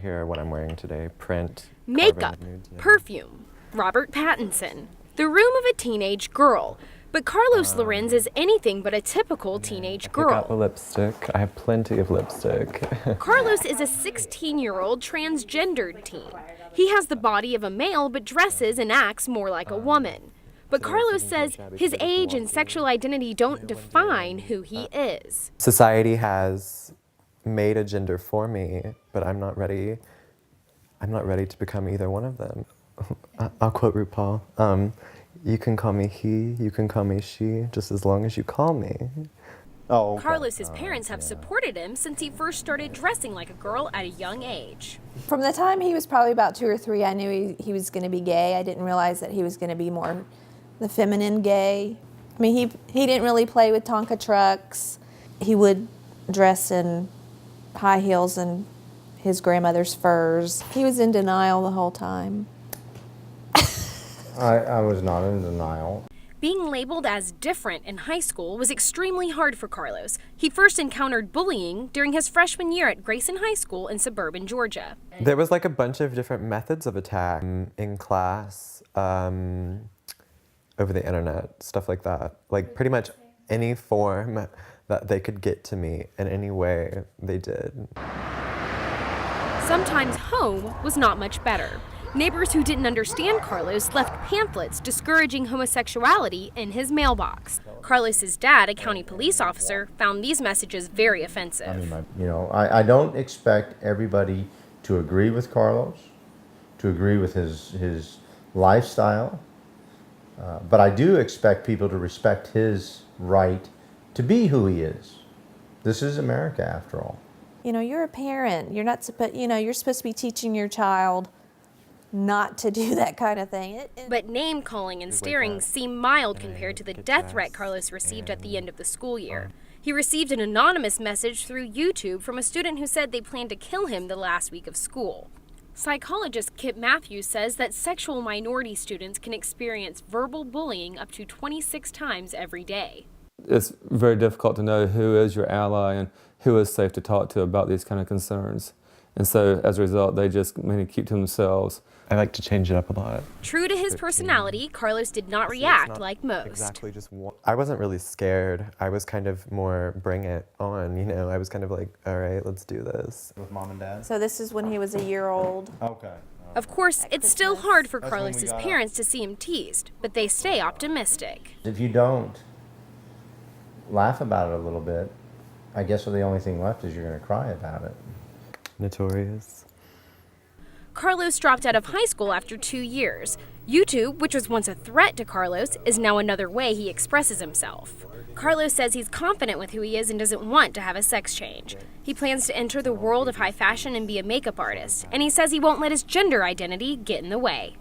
Here, what I'm wearing today, print. Makeup, perfume, Robert Pattinson, the room of a teenage girl. But Carlos Lorenz is anything but a typical teenage girl. Pick out the lipstick. I have plenty of lipstick. Carlos is a 16-year-old transgendered teen. He has the body of a male but dresses and acts more like a woman. But Carlos says his age and sexual identity don't define who he is. Society has made a gender for me, but I'm not ready. I'm not ready to become either one of them. I'll quote RuPaul. You can call me he, you can call me she, just as long as you call me. Oh, okay. Carlos's parents have supported him since he first started dressing like a girl at a young age. From the time he was probably about 2 or 3, I knew he was going to be gay. I didn't realize that he was going to be more the feminine gay. I mean, he didn't really play with Tonka trucks. He would dress in high heels and his grandmother's furs. He was in denial the whole time. I was not in denial. Being labeled as different in high school was extremely hard for Carlos. He first encountered bullying during his freshman year at Grayson High School in suburban Georgia. There was like a bunch of different methods of attack in class, over the internet, stuff like that. Like pretty much any form that they could get to me in any way, they did. Sometimes home was not much better. Neighbors who didn't understand Carlos left pamphlets discouraging homosexuality in his mailbox. Carlos's dad, a county police officer, found these messages very offensive. I don't expect everybody to agree with Carlos, to agree with his lifestyle, but I do expect people to respect his right to be who he is. This is America, after all. You know, you're a parent. You're not supposed. You're supposed to be teaching your child not to do that kind of thing. But name-calling and staring seem mild compared to the death threat Carlos received at the end of the school year. He received an anonymous message through YouTube from a student who said they planned to kill him the last week of school. Psychologist Kip Matthews says that sexual minority students can experience verbal bullying up to 26 times every day. It's very difficult to know who is your ally and who is safe to talk to about these kind of concerns. And so, as a result, they just mainly keep to themselves. I like to change it up a lot. True to his personality, Carlos did not react like most. Exactly, I wasn't really scared. I was kind of more bring it on, I was kind of like, all right, let's do this. With mom and dad? So this is when he was a year old. Okay. Of course, it's still hard for Carlos's parents to see him teased, but they stay optimistic. If you don't laugh about it a little bit, I guess the only thing left is you're going to cry about it. Notorious. Carlos dropped out of high school after 2 years. YouTube, which was once a threat to Carlos, is now another way he expresses himself. Carlos says he's confident with who he is and doesn't want to have a sex change. He plans to enter the world of high fashion and be a makeup artist, and he says he won't let his gender identity get in the way.